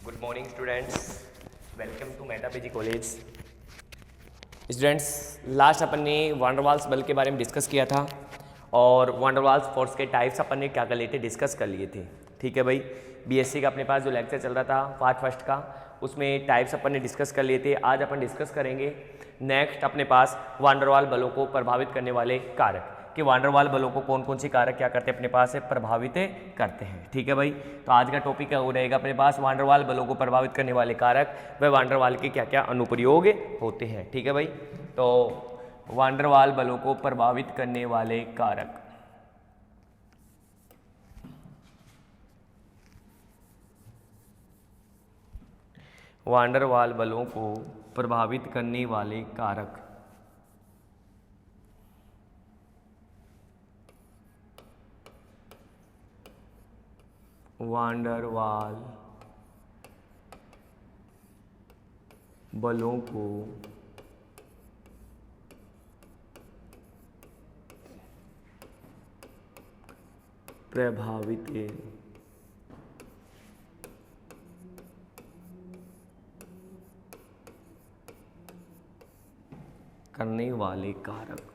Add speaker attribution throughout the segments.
Speaker 1: Good morning students, welcome to मेटापेजी college. Students, last अपन ने वांडरवाल्स बल के बारे में डिस्कस किया था और वांडरवाल्स फोर्स के टाइप्स अपन ने क्या कर लिए थे, डिस्कस कर लिए थे। ठीक है भाई, बीएससी का अपने पास जो लेक्चर चल रहा था पार्ट फर्स्ट का, उसमें टाइप्स अपन ने डिस्कस कर लिए थे। आज अपन डिस्कस करेंगे नेक्स्ट अपने पास वांडरवाल बलों को प्रभावित करने वाले कारक, कि वांडरवाल बलों को कौन कौन से कारक क्या करते हैं अपने पास है, प्रभावित करते हैं। ठीक है भाई, तो आज का टॉपिक क्या हो रहेगा अपने पास, वांडरवाल बलों को प्रभावित करने वाले कारक व वांडरवाल के क्या क्या अनुप्रयोग होते हैं। ठीक है भाई, तो वांडरवाल बलों को प्रभावित करने वाले कारक। वांडरवाल बलों को प्रभावित करने वाले कारक। वांडरवाल बलों को प्रभावित करने वाले कारक।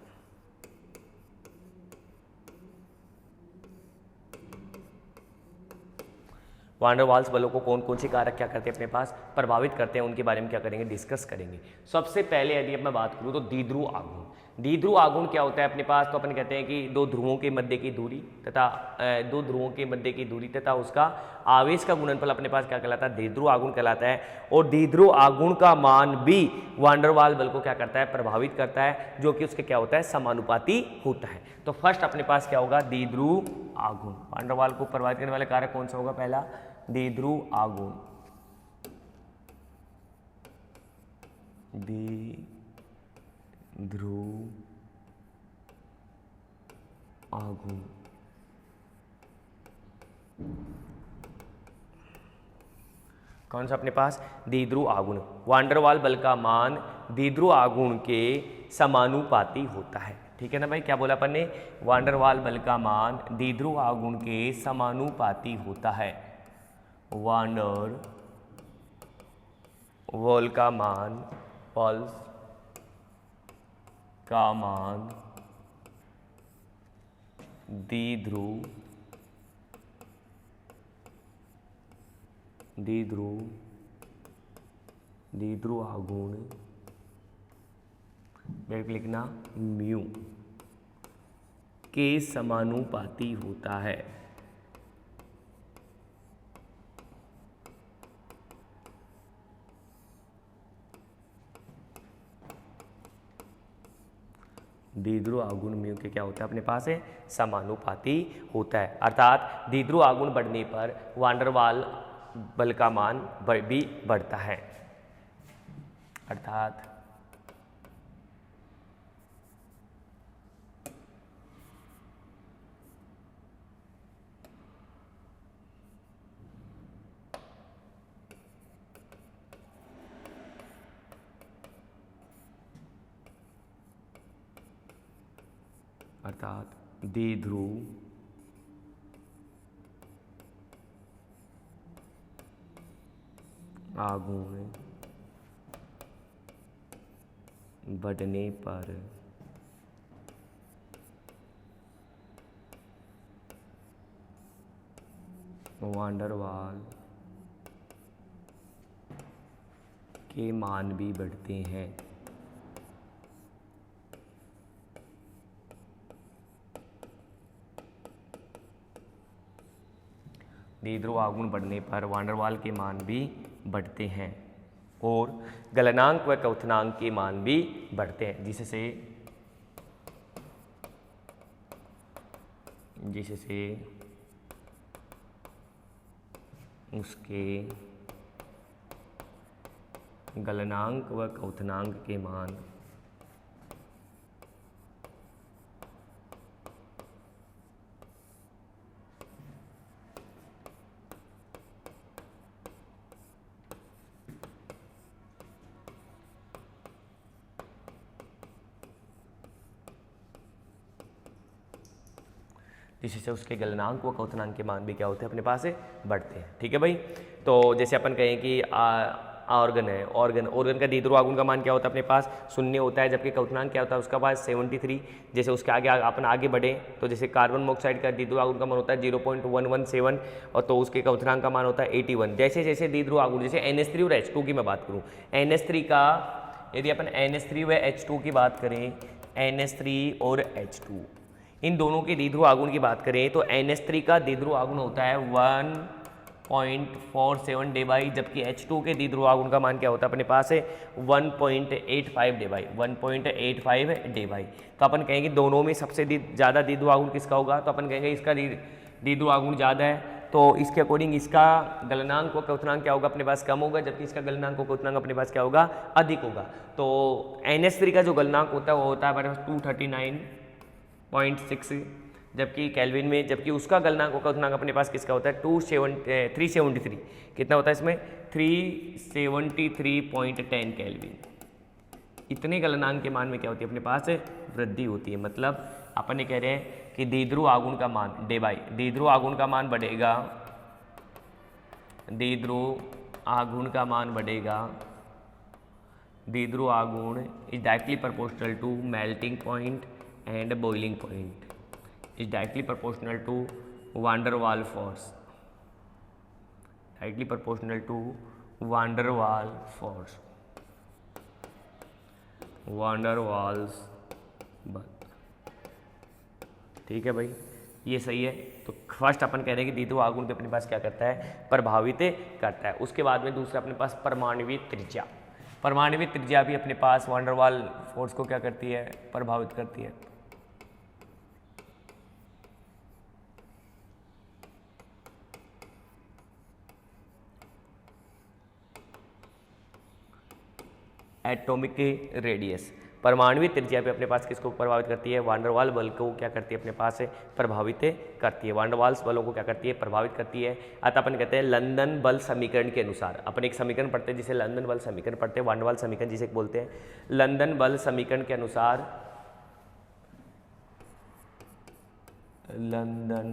Speaker 1: वांडरवाल्स बलों को कौन कौन से कारक क्या करते हैं अपने पास, प्रभावित करते हैं, उनके बारे में क्या करेंगे, डिस्कस करेंगे। सबसे पहले यदि अब मैं बात करूं तो द्विध्रुव आघूर्ण। द्विध्रुव आघूर्ण क्या होता है अपने पास, तो अपन कहते हैं कि दो ध्रुवों के मध्य की दूरी तथा दो ध्रुवों के मध्य की दूरी तथा उसका आवेश का गुणनफल अपने पास क्या कहलाता है, द्विध्रुव आघूर्ण कहलाता है। और द्विध्रुव आघूर्ण का मान भी वांडरवाल बल को क्या करता है, प्रभावित करता है, जो कि उसके क्या होता है, समानुपाती होता है। तो फर्स्ट अपने पास क्या होगा, द्विध्रुव आघूर्ण। वांडरवाल को प्रभावित करने वाले कारक कौन सा होगा, पहला द्विध्रुव आघूर्ण। द्विध्रुव आघूर्ण कौन सा अपने पास, द्विध्रुव आघूर्ण। वांडरवाल बल का मान द्विध्रुव आघूर्ण के समानुपाती होता है। ठीक है ना भाई, क्या बोला अपन ने, वांडरवाल बल का मान द्विध्रुव आघूर्ण के समानुपाती होता है। वांडर वॉल का मान, पल्स का मान द्विध्रुव आघूर्ण में लिखना म्यू के समानुपाती होता है। द्विध्रुव आघूर्ण म्यू के क्या होता है अपने पास है, समानुपाती होता है। अर्थात द्विध्रुव आघूर्ण बढ़ने पर वांडरवाल बल का मान भी बढ़ता है। अर्थात द्विध्रुव आघूर्ण बढ़ने पर वांडरवाल के मान भी बढ़ते हैं। द्विध्रुव आघूर्ण बढ़ने पर वांडरवाल के मान भी बढ़ते हैं और गलनांक व क्वथनांक के मान भी बढ़ते हैं, जिससे उसके गलनांक व क्वथनांक के मान जिससे उसके गलनांक व क्वथनांक के मान भी क्या होते हैं अपने पास से बढ़ते हैं। ठीक है भाई। तो जैसे अपन कहें कि ऑर्गन है, ऑर्गन का दीद्रो आगुन का मान क्या होता है अपने पास 0 होता है, जबकि क्वथनांक क्या होता है उसका पास 73। जैसे उसके आगे अपन आगे बढ़े तो जैसे कार्बन मोनोऑक्साइड का दीद्रो आगुन का मान होता है 0.117 और तो उसके क्वथनांक का मान होता है 81। जैसे जैसे दीद्रो आगुन, जैसे NH3 और H2 की मैं बात करूँ, NH3 का यदि अपन NH3 व H2 की बात करें, NH3 और H2 इन दोनों के दीद्रो आगुन की बात करें तो NH3 का दीद्रो आगुन होता है 1.47 डेबाई, जबकि H2 के दीद्रो आगुन का मान क्या होता है अपने पास है 1.85 डेबाई, 1.85 डेबाई। तो अपन कहेंगे दोनों में सबसे ज़्यादा दीद्रो आगुन किसका होगा, तो अपन कहेंगे इसका दीद्रो आगुन ज़्यादा है, तो इसके अकॉर्डिंग इसका गलनांक व क्वथनांक क्या होगा अपने पास कम होगा, जबकि इसका गलनांक व क्वथनांक अपने पास क्या होगा अधिक होगा। तो NH3 का जो गलनांक होता है वो होता है हमारे पास 239.6, जबकि केल्विन में, जबकि उसका गलनांक व क्वथनांक अपने पास किसका होता है 373। कितना होता है इसमें 373.10 केल्विन। इतने गलनांक के मान में क्या होती है अपने पास वृद्धि होती है। मतलब अपन ये कह रहे हैं कि दीद्रो आगुन का मान डेबाई, दीद्रो आगुन का मान बढ़ेगा, दीद्रो आगुन का मान बढ़ेगा, दीद्रो आगुन is directly proportional to melting point and boiling point, is directly proportional to van der Waals force, directly proportional to van der Waals force, वान डर वाल्स बल। ठीक है भाई, ये सही है। तो फर्स्ट अपन कह रहे हैं कि दीद्रो आगुन के अपने पास क्या करता है प्रभावित करता है। उसके बाद में दूसरा अपने पास परमाणुवीय त्रिज्या, परमाणुवीय त्रिज्या भी अपने पास वान डर वाल फोर्स को क्या करती है प्रभावित करती है। एटॉमिक रेडियस, परमाणुवीय त्रिज्या पे अपने पास किसको प्रभावित करती है वान डर वाल बल को क्या करती है अपने पास है प्रभावित करती है, वान डर वाल्स बलों को क्या करती है प्रभावित करती है। अतः अपन कहते हैं लंदन बल समीकरण के अनुसार, अपन एक समीकरण पढ़ते हैं जिसे लंदन बल समीकरण पढ़ते हैं, वान डर वाल समीकरण जिसे बोलते हैं। लंदन बल समीकरण के अनुसार, लंदन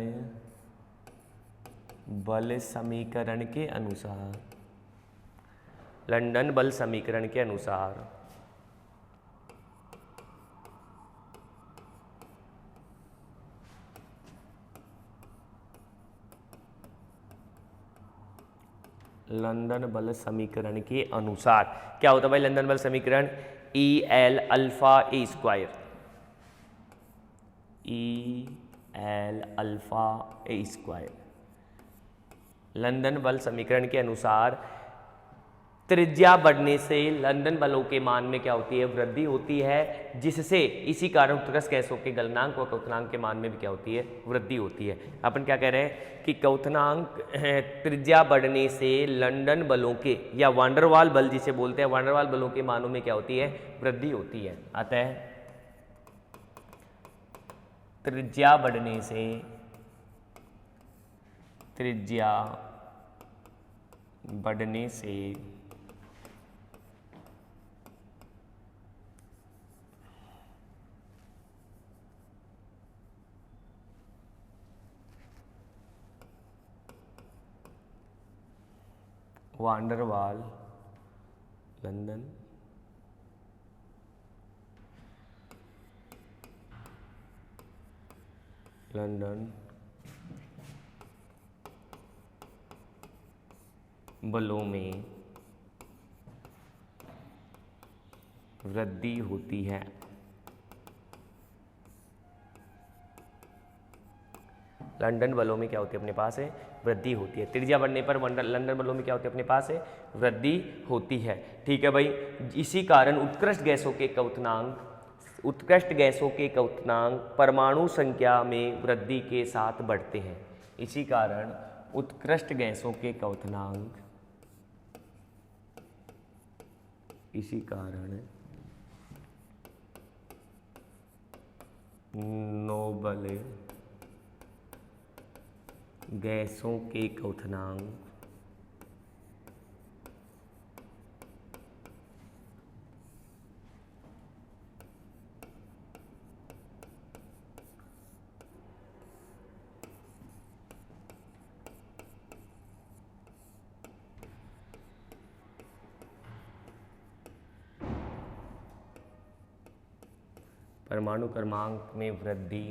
Speaker 1: बल समीकरण के अनुसार, लंदन बल समीकरण के अनुसार लंदन बल समीकरण के अनुसार क्या होता है भाई लंदन बल समीकरण EL अल्फा ए स्क्वायर, EL अल्फा ए स्क्वायर। लंदन बल समीकरण के अनुसार त्रिज्या बढ़ने से लंदन बलों के मान में क्या होती है वृद्धि होती है, जिससे इसी कारण उत्कृष्ट गैसों के गलनांक व क्वथनांक के मान में भी क्या होती है वृद्धि होती है। अपन क्या कह रहे हैं कि क्वथनांक त्रिज्या बढ़ने से लंदन बलों के या वान डर वाल बल जिसे बोलते हैं वान डर वाल बलों के मानों में क्या होती है वृद्धि होती है। अतः त्रिज्या बढ़ने से, त्रिज्या बढ़ने से वान डर वाल लंदन बलों में वृद्धि होती है। लंदन बलों में क्या होती है अपने पास है वृद्धि होती है। त्रिज्या बढ़ने पर लंदन बलों में क्या होती है अपने पास है वृद्धि होती है। ठीक है भाई, इसी कारण उत्कृष्ट गैसों के क्वथनांक, उत्कृष्ट गैसों के क्वथनांक परमाणु संख्या में वृद्धि के साथ बढ़ते हैं। इसी कारण उत्कृष्ट गैसों के क्वथनांक, इसी कारण नोबल गैसों के क्वथनांक परमाणु क्रमांक में वृद्धि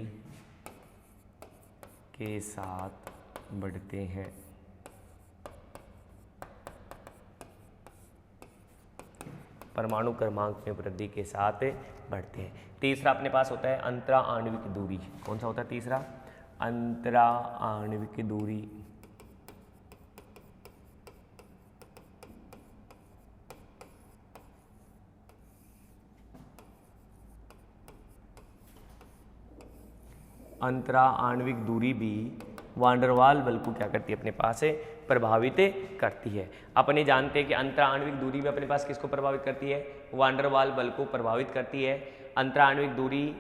Speaker 1: के साथ बढ़ते हैं। परमाणु क्रमांक में वृद्धि के साथ बढ़ते हैं। तीसरा अपने पास होता है अंतरा आणविक दूरी। कौन सा होता है तीसरा? अंतरा आणविक दूरी। अंतरा आणविक दूरी भी वान डेर वाल बल को क्या करती है? अपने पास से प्रभावित करती है। अपने जानते हैं कि अंतरा आणविक दूरी भी अपने पास किसको प्रभावित करती है? वान डेर वाल बल को प्रभावित करती है। अंतरा आणविक दूरी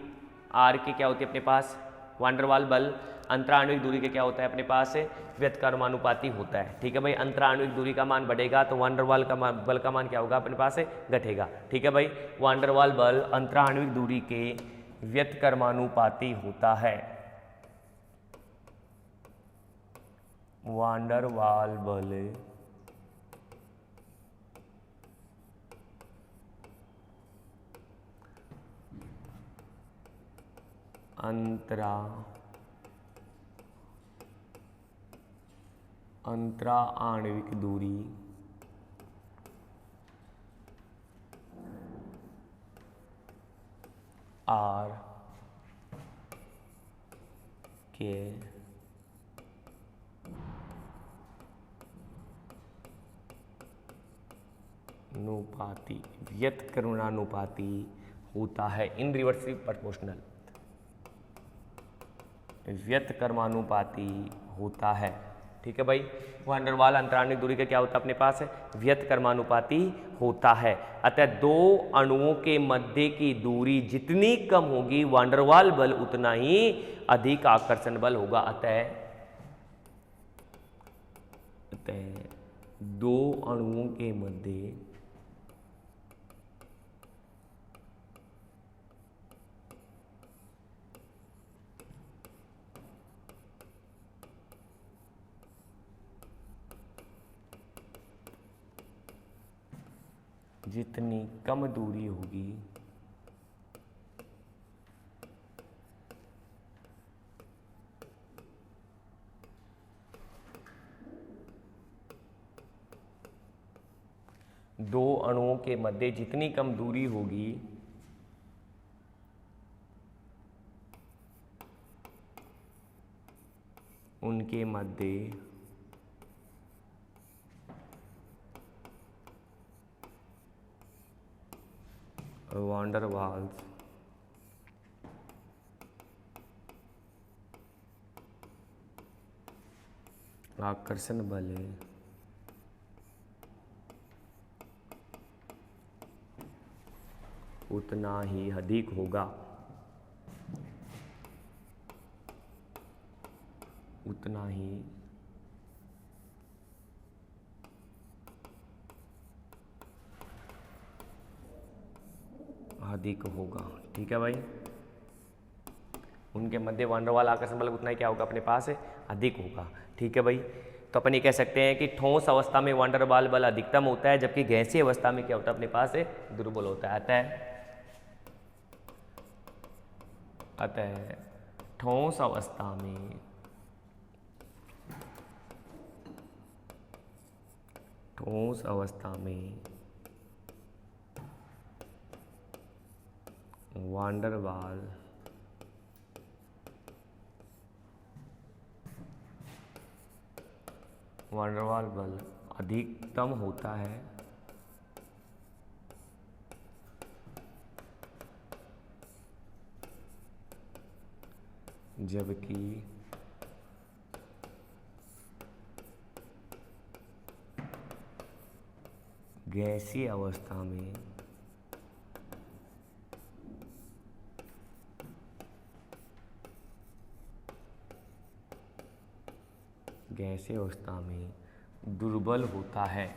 Speaker 1: आर की क्या होती है अपने पास? वान डेर वाल बल अंतरा आणविक दूरी के क्या होता है अपने पास? व्युत्क्रमानुपाती होता है। ठीक है भाई, अंतरा आणविक दूरी का मान बढ़ेगा तो वान डेर वाल का बल का मान क्या होगा अपने पास? घटेगा। ठीक है भाई, वान डेर वाल बल अंतरा आणविक दूरी के व्युत्क्रमानुपाती होता है। वान डेर वाल बल अंतरा आणविक दूरी आर के अनुपाती व्युत्क्रमानुपाती होता है। इन रिवर्सली प्रोपोर्शनल व्युत्क्रमानुपाती होता है। ठीक है भाई, वान डेर वाल अंतरा आणविक दूरी का क्या होता है अपने पास? व्युत्क्रमानुपाती होता है। अतः दो अणुओं के मध्य की दूरी जितनी कम होगी वान डेर वाल बल उतना ही अधिक आकर्षण बल होगा। अतः दो अणुओं के मध्य जितनी कम दूरी होगी दो अणुओं के मध्य जितनी कम दूरी होगी उनके मध्य वान डेर वाल्स आकर्षण बल उतना ही अधिक होगा। उतना ही अधिक होगा। ठीक है भाई, उनके मध्य वान डेर वाल आकर्षण बल उतना ही क्या होगा अपने पास? अधिक होगा। ठीक है भाई, तो अपन ये कह सकते हैं कि ठोस अवस्था में वान डेर वाल बल अधिकतम होता है, जबकि गैसीय अवस्था में क्या होता है अपने पास? दुर्बल होता है। अतः ठोस अवस्था में वान डेर वाल बल अधिकतम होता है, जबकि गैसीय अवस्था में दुर्बल होता है,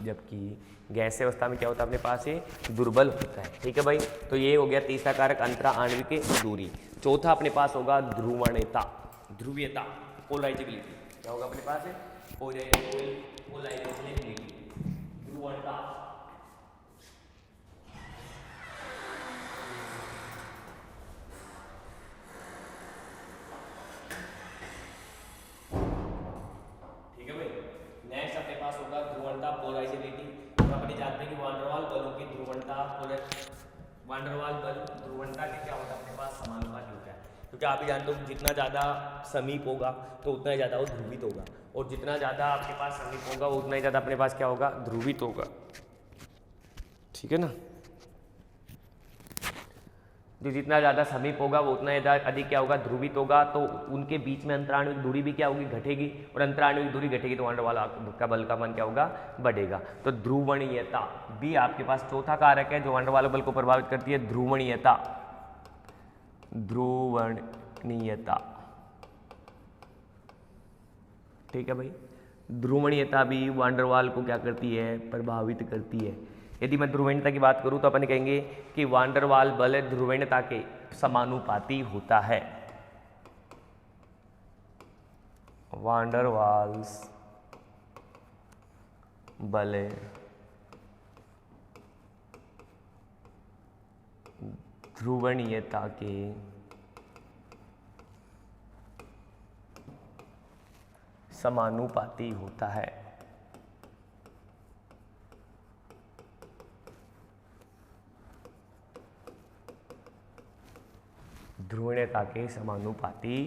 Speaker 1: जबकि गैसीय अवस्था में क्या होता है अपने पास? ये दुर्बल होता है। ठीक है भाई, तो ये हो गया तीसरा कारक अंतरा आणविक दूरी। चौथा अपने पास होगा ध्रुवणता, ध्रुवीयता, पोलराइजेबिलिटी। क्या होगा अपने पास? पोलराइजेबिलिटी, ध्रुवणता। वान डर वाल बल ध्रुवणता के क्या होता है अपने पास समानुपाती होता है, क्योंकि आप ही जानते हो जितना ज़्यादा समीप होगा तो उतना ही ज़्यादा वो ध्रुवित होगा, और जितना ज़्यादा आपके पास समीप होगा उतना ही ज़्यादा अपने पास क्या होगा, ध्रुवित होगा। ठीक है ना, जो जितना ज़्यादा समीप होगा वो उतना अधिक क्या होगा, ध्रुवित होगा। तो उनके बीच में अंतराण्विक दूरी भी क्या होगी, घटेगी, और अंतराण्विक दूरी घटेगी तो वान डर वाल का बल का मान क्या होगा, बढ़ेगा। तो ध्रुवणीयता भी आपके पास चौथा कारक है जो वान डर वाल बल को प्रभावित करती है, ध्रुवणीयता। ध्रुवणीयता, ठीक है भाई, ध्रुवणीयता भी वान डर वाल को क्या करती है, प्रभावित करती है। यदि मैं ध्रुवणता की बात करूं तो अपन कहेंगे कि वान डर वाल बल ध्रुवणता के समानुपाती होता है। वान डर वाल्स बल ध्रुवणीयता के समानुपाती होता है। ध्रुवणता के समानुपाती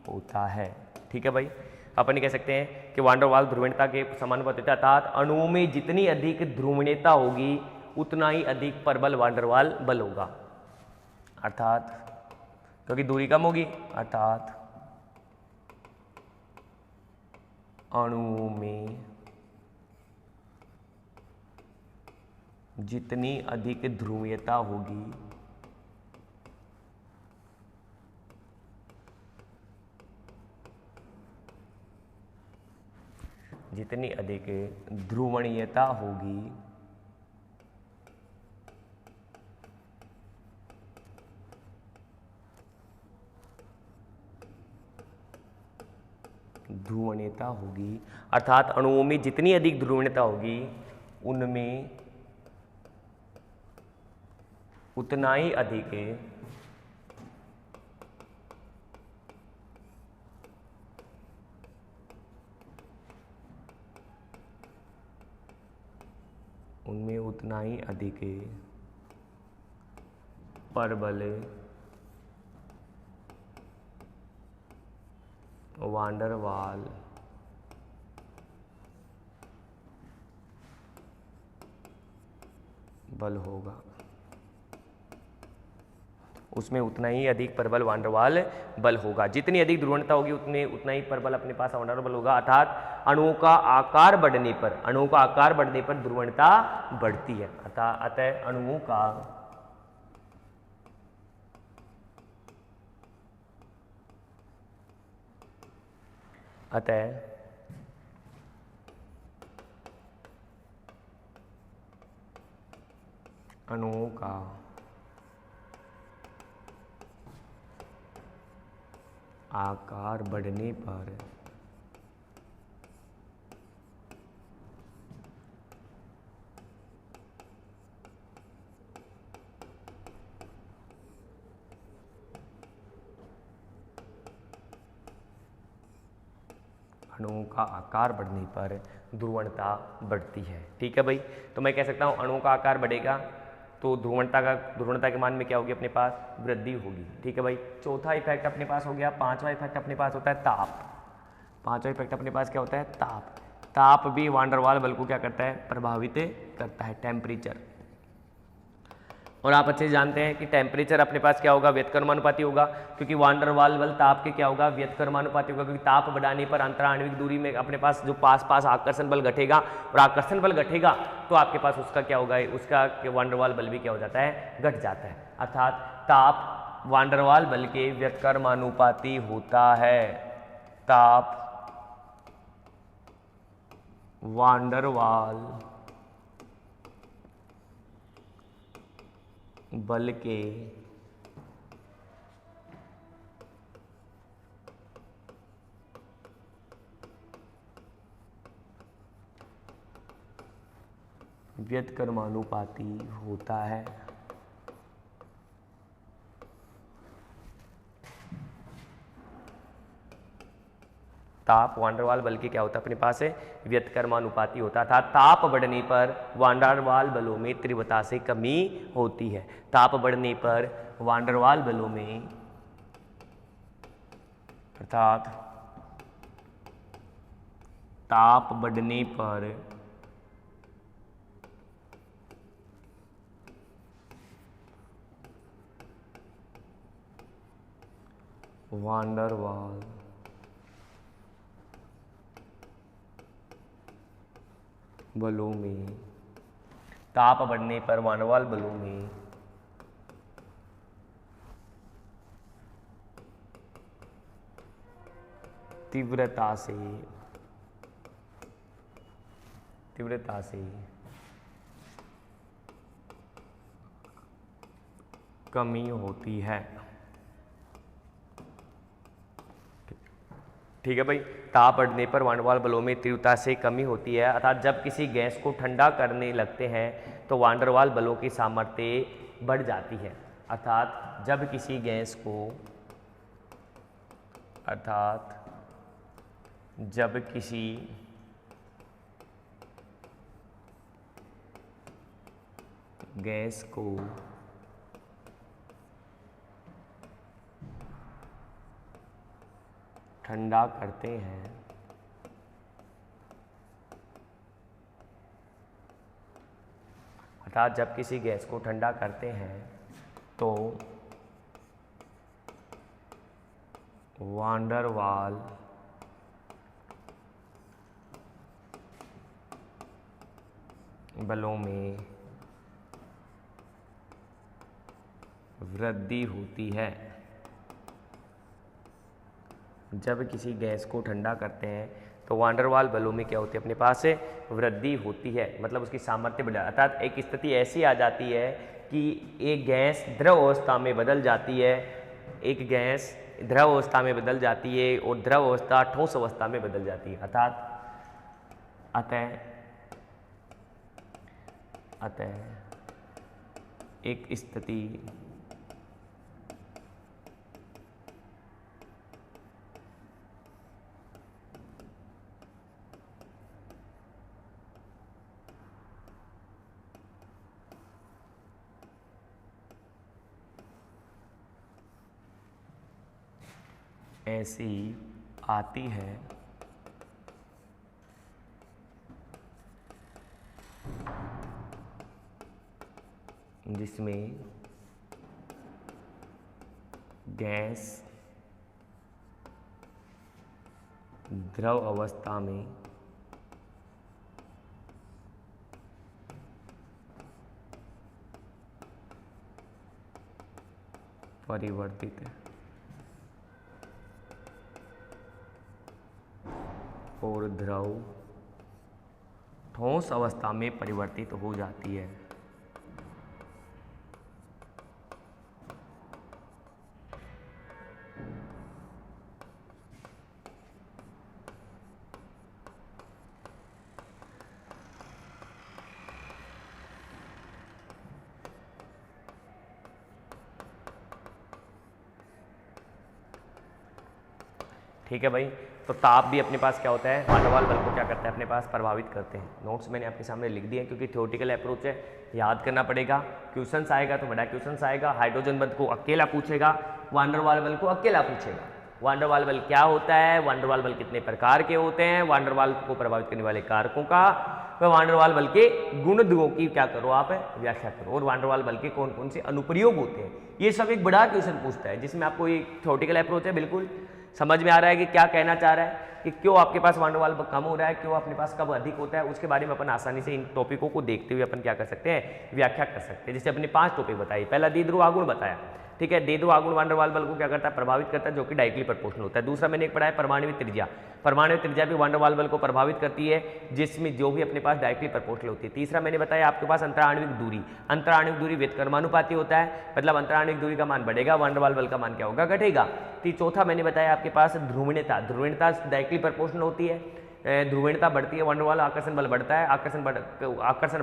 Speaker 1: होता है। ठीक है भाई, अपन कह सकते हैं कि वान डर वाल ध्रुवणता के समानुपाती होता है, अर्थात अणुओं में जितनी अधिक ध्रुवणता होगी उतना ही अधिक परबल वान डर वाल बल होगा, अर्थात क्योंकि दूरी कम होगी, अर्थात अणुओं में जितनी अधिक ध्रुवीयता होगी जितनी अधिक ध्रुवणीयता होगी ध्रुवणीयता होगी, अर्थात अणुओं में जितनी अधिक ध्रुवणीयता होगी उनमें उतना ही अधिक परबल वान डर वाल बल होगा, उसमें उतना ही अधिक परबल वान डर वाल बल होगा। जितनी अधिक ध्रुवणता होगी उतना ही परबल अपने पास वान डर वाल बल होगा, अर्थात अणुओं का आकार बढ़ने पर ध्रुवणता बढ़ती है। अतः अणुओं का आकार बढ़ने पर अणुओं का आकार बढ़ने पर ध्रुवणता बढ़ती है। ठीक है भाई, तो मैं कह सकता हूँ अणुओं का आकार बढ़ेगा तो ध्रुवणता के मान में क्या होगी, अपने पास वृद्धि होगी। ठीक है भाई, चौथा इफेक्ट अपने पास हो गया। पांचवा इफेक्ट अपने पास होता है ताप। पांचवा इफेक्ट अपने पास क्या होता है, ताप। ताप भी वान डर वाल बल को क्या करता है, प्रभावित करता है, टेम्परेचर। और आप अच्छे से जानते हैं कि टेम्परेचर अपने पास क्या होगा, व्यतक्रमानुपाती होगा, क्योंकि वान डर वाल बल ताप के क्या होगा, व्यतक्रमानुपाती होगा, क्योंकि ताप बढ़ाने पर अंतराण्विक दूरी में अपने पास जो पास आकर्षण बल घटेगा, और आकर्षण बल घटेगा तो आपके पास उसका क्या होगा, उसका वान डर वाल बल भी क्या हो जाता है, घट जाता है। अर्थात ताप वान डर वाल बल के व्यतक्रमानुपाती होता है। ताप वान डर वाल बल के व्यतक्रमानुपाती होता है। ताप वान डेर वाल बल के क्या होता है अपने पास है व्युत्क्रमानुपाती होता है, अर्थात ताप बढ़ने पर वान डेर वाल बलों में तीव्रता से कमी होती है। ताप बढ़ने पर वान डेर वाल बलों में अर्थात ताप बढ़ने पर वान डेर वाल बलों में ताप बढ़ने पर वान डेर वाल बलों में तीव्रता से कमी होती है। ठीक है भाई, ताप बढ़ने पर वान डेर वाल बलों में तीव्रता से कमी होती है, अर्थात जब किसी गैस को ठंडा करने लगते हैं तो वान डेर वाल बलों की सामर्थ्य बढ़ जाती है। अर्थात जब किसी गैस को ठंडा करते हैं तो वान डेर वाल बलों में वृद्धि होती है। जब किसी गैस को ठंडा करते हैं तो वान डेर वाल बलों में क्या होती है अपने पास से वृद्धि होती है, मतलब उसकी सामर्थ्य बढ़ जाती है। अर्थात एक स्थिति ऐसी आ जाती है कि एक गैस द्रव अवस्था में बदल जाती है, एक गैस द्रव अवस्था में बदल जाती है और द्रव अवस्था ठोस अवस्था में बदल जाती है। अतः एक स्थिति ऐसी आती है जिसमें गैस द्रव अवस्था में परिवर्तित और द्रव ठोस अवस्था में परिवर्तित हो जाती है। ठीक है भाई, तो ताप भी अपने पास क्या होता है वान डेर वाल बल को क्या करता है अपने पास प्रभावित करते हैं। नोट्स मैंने आपके सामने लिख दिए हैं क्योंकि थ्योरेटिकल अप्रोच है, याद करना पड़ेगा। क्वेश्चंस आएगा तो बड़ा क्वेश्चंस आएगा, हाइड्रोजन बल को अकेला पूछेगा, वान डेर वाल बल को अकेला पूछेगा। वान डेर वाल बल क्या होता है, वान डेर वाल बल कितने प्रकार के होते हैं, वान डेर वाल को प्रभावित करने वाले कारकों का, वह वान डेर वाल बल के गुणों की क्या करो आप व्याख्या करो, और वान डेर वाल बल के कौन कौन से अनुप्रयोग होते हैं। ये सब एक बड़ा क्वेश्चन पूछता है जिसमें आपको ये थ्योरेटिकल अप्रोच है, बिल्कुल समझ में आ रहा है कि क्या कहना चाह रहा है कि क्यों आपके पास वान डेर वाल कम हो रहा है, क्यों अपने पास कब अधिक होता है, उसके बारे में अपन आसानी से इन टॉपिकों को देखते हुए अपन क्या कर सकते हैं व्याख्या कर सकते हैं। जैसे अपने 5 टॉपिक बताइए, पहला द्विध्रुव आघूर्ण बताया, ठीक है, द्विध्रुव आघूर्ण वान डेर वाल बल को क्या करता है प्रभावित करता है, जो कि डायरेक्टली प्रोपोर्शनल होता है। दूसरा मैंने एक पढ़ाया परमाणु त्रिज्या, परमाणु त्रिज्या भी वान डेर वाल बल को प्रभावित करती है जिसमें जो भी अपने पास डायरेक्टली प्रोपोर्शनल होती है। तीसरा मैंने बताया आपके पास अंतराण्विक दूरी, अंतराण्विक दूरी व्युत्क्रमानुपाती होता है, मतलब अंतराण्विक दूरी का मान बढ़ेगा, वान डेर वाल बल का मान क्या होगा घटेगा। चौथा मैंने बताया आपके पास ध्रुवणता, ध्रुवणता डायरेक्टली प्रोपोर्शनल होती है, ध्रुवीयता बढ़ती है, वंडरवाल आकर्षण बल बढ़ता है, आकर्षण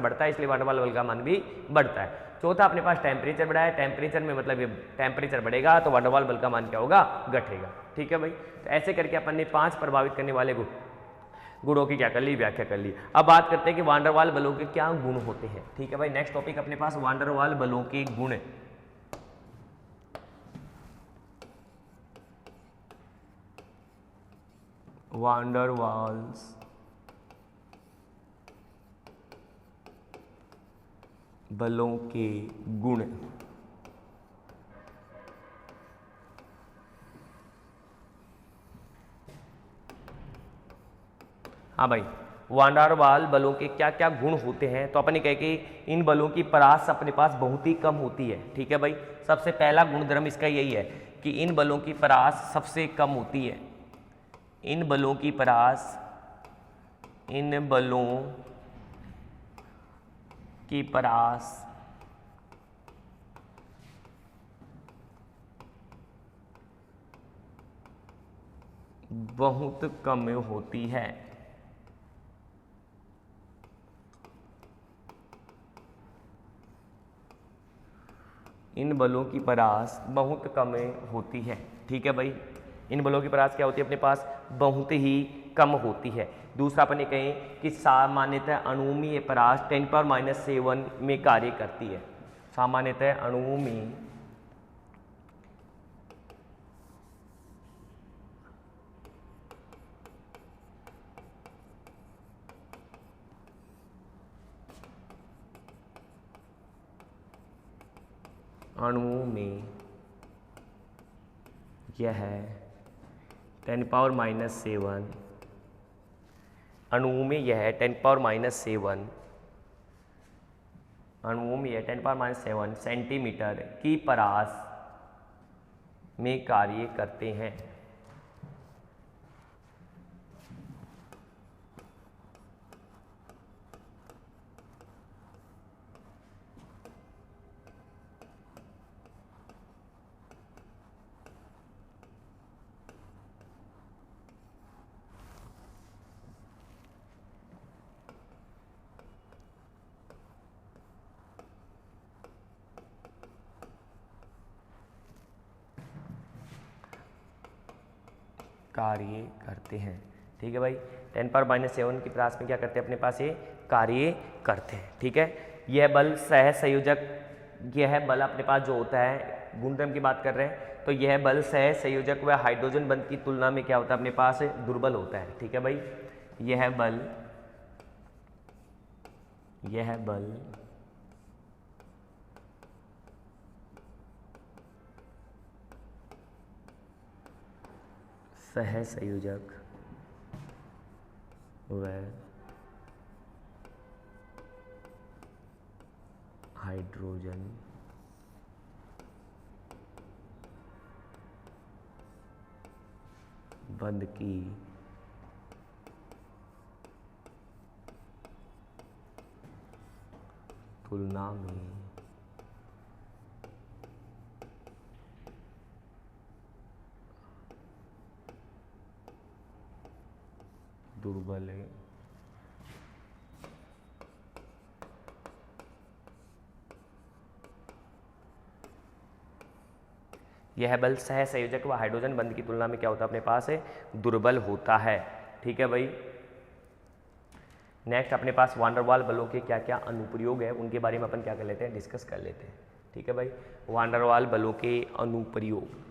Speaker 1: बढ़ता है, इसलिए वंडरवाल बल का मान भी बढ़ता है। चौथा अपने पास टेम्परेचर बढ़ा है, टेम्परेचर में मतलब ये टेम्परेचर बढ़ेगा तो वंडरवाल बल का मान क्या होगा, घटेगा। ठीक है भाई, तो ऐसे करके अपन ने 5 प्रभावित करने वाले गुणों की क्या कर ली, व्याख्या कर ली। अब बात करते हैं कि वांडरवाल बलों के क्या गुण होते हैं। ठीक है भाई, नेक्स्ट टॉपिक अपने पास वांडरवाल बलों के गुण। वांडरवाल्स बलों के गुण। हाँ भाई, वांडरवाल बलों के क्या क्या गुण होते हैं, तो अपने कहे कि इन बलों की परास अपने पास बहुत ही कम होती है। ठीक है भाई, सबसे पहला गुणधर्म इसका यही है कि इन बलों की परास सबसे कम होती है। इन बलों की परास, इन बलों की परास बहुत कम होती है। इन बलों की परास बहुत कम होती है। ठीक है भाई, इन बलों की परास क्या होती है अपने पास, बहुत ही कम होती है। दूसरा अपन ये कहें कि सामान्यतः अणु में ये परास 10⁻⁷ में कार्य करती है। सामान्यतः अणु में यह 10⁻⁷, अणुओं में यह 10⁻⁷, अणुओं में यह 10⁻⁷ सेंटीमीटर की परास में कार्य करते हैं। कार्य करते हैं। ठीक है भाई, 10⁻⁷ की परास में क्या करते हैं अपने पास, ये कार्य करते हैं। ठीक है, यह बल सहसंयोजक, यह बल अपने पास जो होता है, गुणधर्म की बात कर रहे हैं, तो यह बल सहसंयोजक व हाइड्रोजन बंध की तुलना में क्या होता है अपने पास, दुर्बल होता है। ठीक है भाई, यह बल सहसंयोजक व हाइड्रोजन बंध की तुलना में दुर्बल है। यह बल सहसंयोजक व हाइड्रोजन बंध की तुलना में क्या होता है अपने पास, दुर्बल होता है। ठीक है भाई, नेक्स्ट अपने पास वांडरवाल बलों के क्या क्या अनुप्रयोग है, उनके बारे में अपन क्या कर लेते हैं, डिस्कस कर लेते हैं। ठीक है भाई, वांडरवाल बलों के अनुप्रयोग।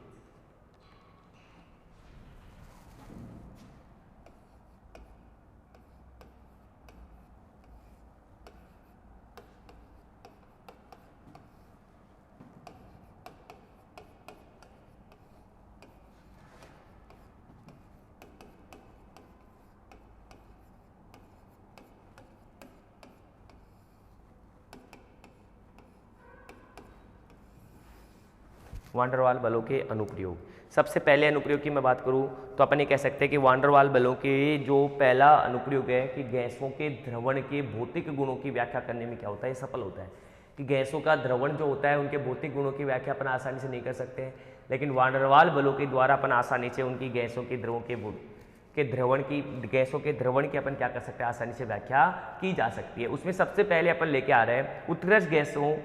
Speaker 1: वांडरवाल बलों के अनुप्रयोग। सबसे पहले अनुप्रयोग की मैं बात करूं तो अपन ये कह सकते हैं कि वांडरवाल बलों के जो पहला अनुप्रयोग है कि गैसों के द्रवण के भौतिक गुणों की व्याख्या करने में क्या होता है, सफल होता है। कि गैसों का द्रवण जो होता है उनके भौतिक गुणों की व्याख्या अपन आसानी से नहीं कर सकते हैं, लेकिन वांडरवाल बलों के द्वारा अपन आसानी से उनकी गैसों के द्रवों के द्रवण की, गैसों के द्रवण की अपन क्या कर सकते हैं, आसानी से व्याख्या की जा सकती है। उसमें सबसे पहले अपन लेके आ रहे हैं उत्कृष्ट गैसों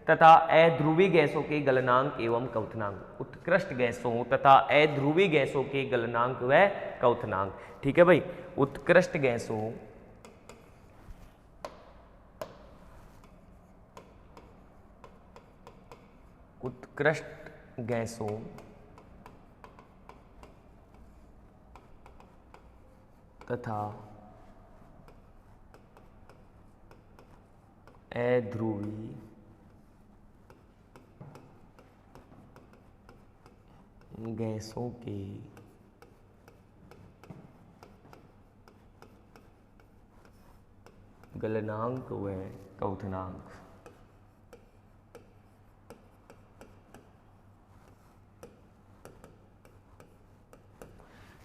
Speaker 1: तथा अध्रुवी गैसों के गलनांक एवं क्वथनांक। उत्कृष्ट गैसों तथा अध्रुवी गैसों के गलनांक व क्वथनांक। ठीक है भाई, उत्कृष्ट गैसों तथा अध्रुवी गैसों के गलनांक व क्वथनांक।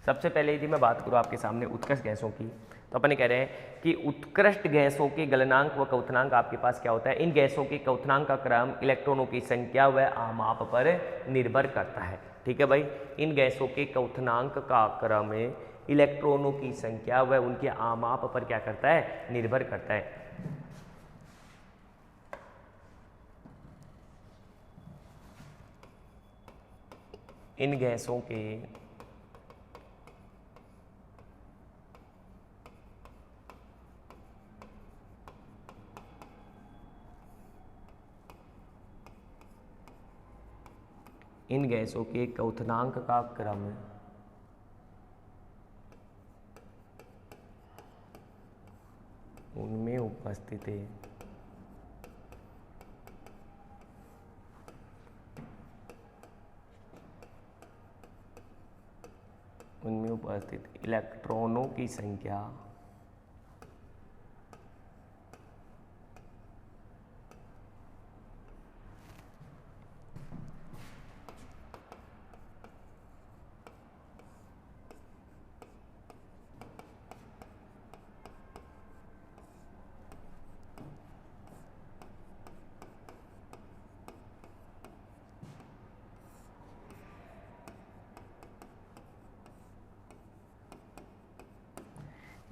Speaker 1: सबसे पहले यदि मैं बात करूं आपके सामने उत्कृष्ट गैसों की, तो अपन कह रहे हैं कि उत्कृष्ट गैसों के गलनांक व क्वथनांक आपके पास क्या होता है, इन गैसों के क्वथनांक का क्रम इलेक्ट्रॉनों की संख्या व आमाप पर निर्भर करता है। ठीक है भाई, इन गैसों के क्वथनांक का क्रम इलेक्ट्रॉनों की संख्या व उनके आमाप पर क्या करता है, निर्भर करता है। इन गैसों के क्वथनांक का क्रम उनमें उपस्थित इलेक्ट्रॉनों की संख्या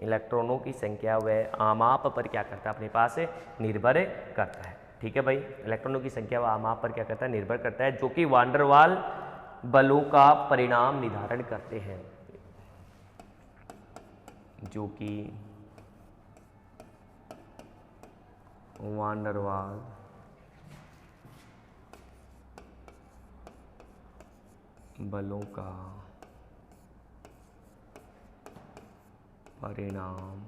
Speaker 1: इलेक्ट्रॉनों की संख्या व आमाप पर क्या करता है, अपने पास निर्भर करता है। ठीक है भाई, इलेक्ट्रॉनों की संख्या व आमाप पर क्या करता है, निर्भर करता है, जो कि वान डेर वाल बलों का परिणाम निर्धारण करते हैं, जो कि वान डेर वाल बलों का परिणाम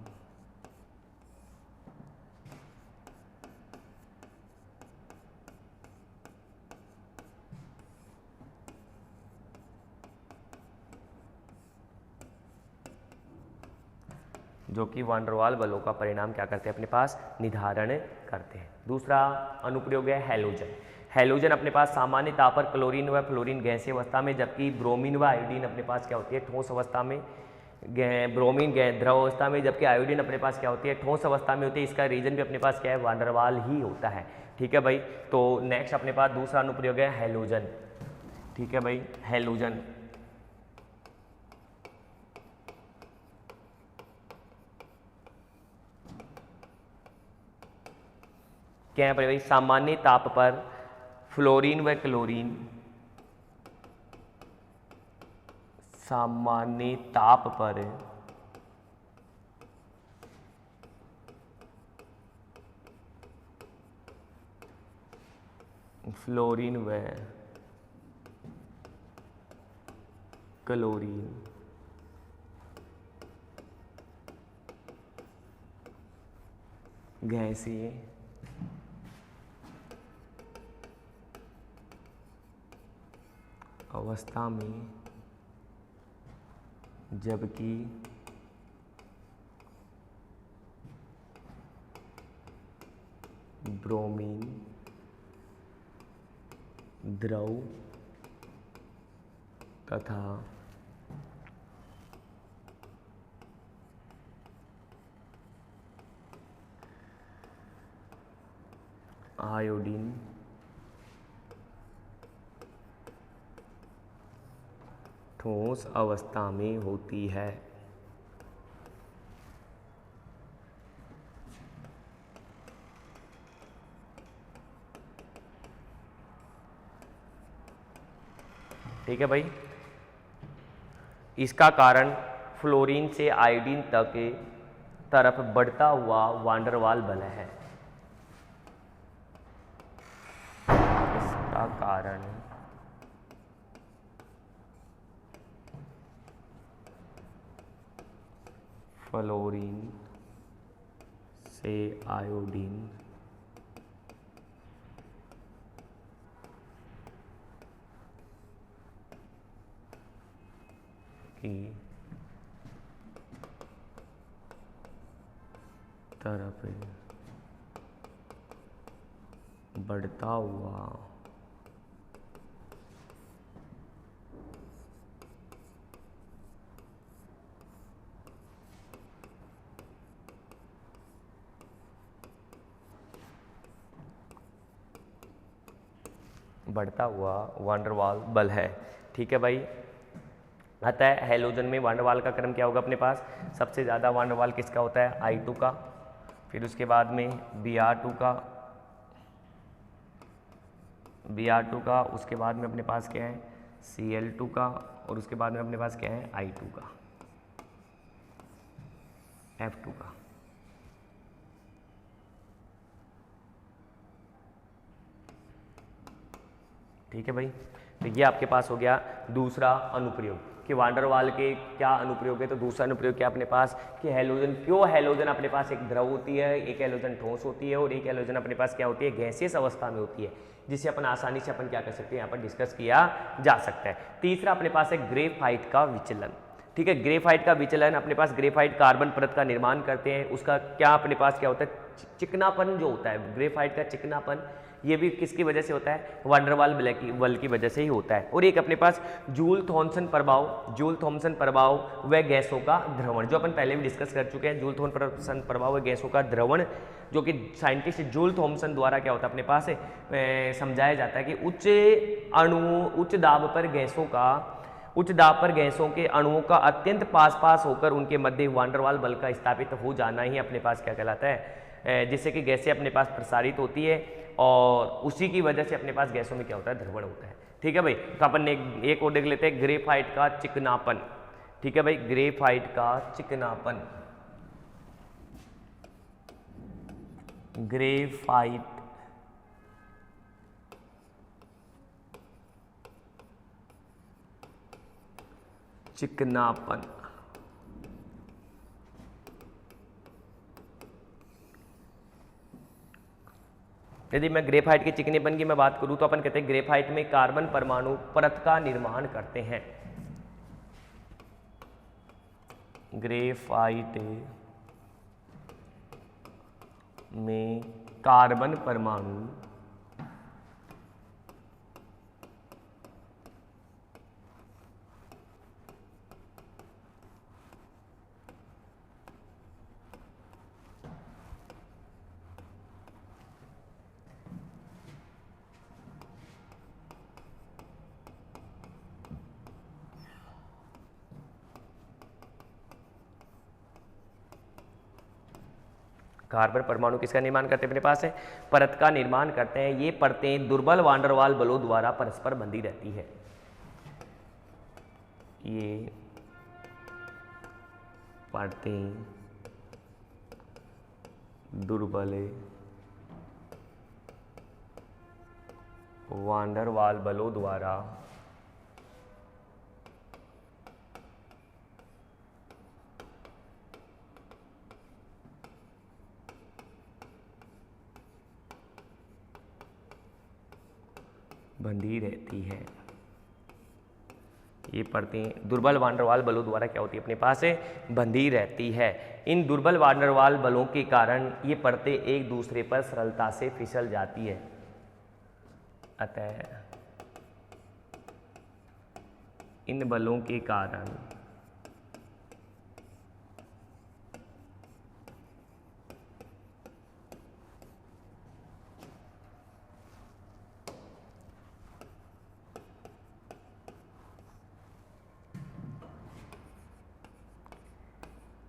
Speaker 1: जो कि वान डेर वाल बलों का परिणाम क्या करते हैं, अपने पास निर्धारण करते हैं। दूसरा अनुप्रयोग है हैलोजन। हैलोजन अपने पास सामान्य ताप पर क्लोरीन व फ्लोरीन गैसीय अवस्था में, जबकि ब्रोमीन व आयोडीन अपने पास क्या होती है, ठोस अवस्था में। ब्रोमीन द्रव अवस्था में, जबकि आयोडीन अपने पास क्या होती है, ठोस अवस्था में होती है। इसका रीजन भी अपने पास क्या है, वान डेर वाल ही होता है। ठीक है भाई, तो नेक्स्ट अपने पास दूसरा अनुप्रयोग है हैलोजन। ठीक है भाई, हैलोजन क्या है भाई, सामान्य ताप पर फ्लोरीन व क्लोरीन, सामान्य ताप पर फ्लोरीन व क्लोरीन गैसीय अवस्था में, जबकि ब्रोमीन द्रव तथा आयोडीन ठोस अवस्था में होती है। ठीक है भाई। इसका कारण फ्लोरीन से आयोडीन तक के तरफ बढ़ता हुआ वांडरवाल बल है। इसका कारण फ्लोरीन से आयोडीन की तरफ बढ़ता हुआ वांडरवाल बल है। ठीक है भाई। अतः हैलोजन में वांडरवाल का क्रम क्या होगा अपने पास? सबसे ज़्यादा वांडरवाल किसका होता है? I2 का, फिर उसके बाद में Br2 का, उसके बाद में अपने पास क्या है? Cl2 का, और उसके बाद में अपने पास क्या है? I2 का, F2 का। ठीक है भाई। तो ये आपके पास हो गया दूसरा अनुप्रयोग कि वांडरवाल के क्या अनुप्रयोग है। तो दूसरा अनुप्रयोग क्या अपने पास कि हैलोजन, क्यों हैलोजन अपने पास एक द्रव होती है, एक हैलोजन ठोस होती है और एक हैलोजन अपने पास क्या होती है? गैसियस अवस्था में होती है, जिसे अपन आसानी से अपन क्या कर सकते हैं? यहाँ पर डिस्कस किया जा सकता है। तीसरा अपने पास है ग्रेफाइट का विचलन। ठीक है, ग्रेफाइट का विचलन अपने पास, ग्रेफाइट कार्बन परत का निर्माण करते हैं, उसका क्या अपने पास क्या होता है? चिकनापन जो होता है, ग्रेफाइट का चिकनापन, ये भी किसकी वजह से होता है? वांडरवाल बल की वजह से ही होता है। और एक अपने पास जूल थॉमसन प्रभाव व गैसों का द्रवण, जो अपन पहले भी डिस्कस कर चुके हैं। जूल थॉमसन प्रभाव व गैसों का द्रवण, जो कि साइंटिस्ट जूल थॉमसन द्वारा क्या होता है अपने पास समझाया जाता है कि उच्च दाब पर गैसों के अणुओं का अत्यंत पास होकर उनके मध्य वांडरवाल बल का स्थापित हो जाना ही अपने पास क्या कहलाता है? जिससे कि गैसें अपने पास प्रसारित होती है और उसी की वजह से अपने पास गैसों में क्या होता है? द्रवण होता है। ठीक है भाई। तो अपन एक और देख लेते हैं, ग्रेफाइट का चिकनापन। ठीक है भाई, ग्रेफाइट का चिकनापन, ग्रेफाइट चिकनापन यदि मैं ग्रेफाइट के चिकनेपन की मैं बात करूं तो अपन कहते हैं ग्रेफाइट में कार्बन परमाणु परत का निर्माण करते हैं। ग्रेफाइट में कार्बन परमाणु कार्बन परमाणु किसका निर्माण करते हैं? अपने पास है परत का निर्माण करते हैं। ये परतें दुर्बल वांडरवाल बलों द्वारा परस्पर बंधी रहती है। ये परतें दुर्बल वांडरवाल बलों द्वारा बंधी रहती है। ये परतें दुर्बल वांडरवाल बलों द्वारा क्या होती है? अपने पास है बंधी रहती है। इन दुर्बल वांडरवाल बलों के कारण ये परतें एक दूसरे पर सरलता से फिसल जाती है। अतः इन बलों के कारण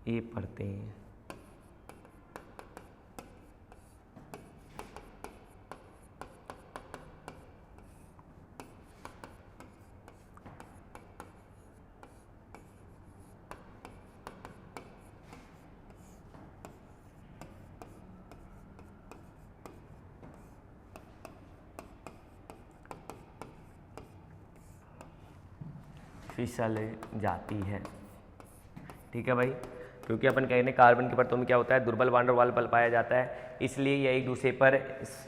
Speaker 1: ये परतें फिसल जाती है। ठीक है भाई, क्योंकि अपन कह रहे हैं कार्बन की परतों में क्या होता है, दुर्बल वान डेर वाल्स बल पाया जाता है, इसलिए यह एक दूसरे पर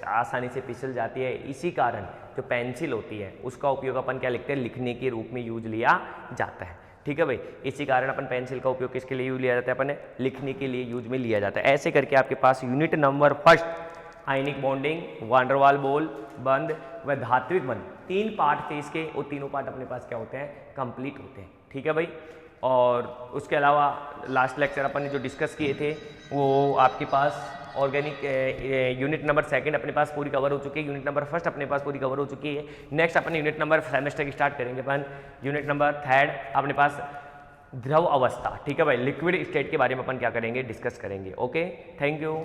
Speaker 1: आसानी से फिसल जाती है। इसी कारण जो पेंसिल होती है उसका उपयोग अपन क्या लिखते हैं, लिखने के रूप में यूज लिया जाता है। ठीक है भाई, इसी कारण अपन पेंसिल का उपयोग किसके लिए यूज लिया जाता है, अपन लिखने के लिए यूज में लिया जाता है। ऐसे करके आपके पास unit number first ionic bonding, van der Waals बॉल बंद व धात्विक बंध, 3 पार्ट थे इसके, और तीनों पार्ट अपने पास क्या होते हैं, कंप्लीट होते हैं। ठीक है भाई, और उसके अलावा लास्ट लेक्चर अपन ने जो डिस्कस किए थे वो आपके पास ऑर्गेनिक यूनिट नंबर सेकंड अपने पास पूरी कवर हो चुकी है, यूनिट नंबर फर्स्ट अपने पास पूरी कवर हो चुकी है। नेक्स्ट अपन यूनिट नंबर सेमेस्टर की स्टार्ट करेंगे अपन, यूनिट नंबर थर्ड अपने पास द्रव अवस्था। ठीक है भाई, लिक्विड स्टेट के बारे में अपन क्या करेंगे, डिस्कस करेंगे। Okay, thank you.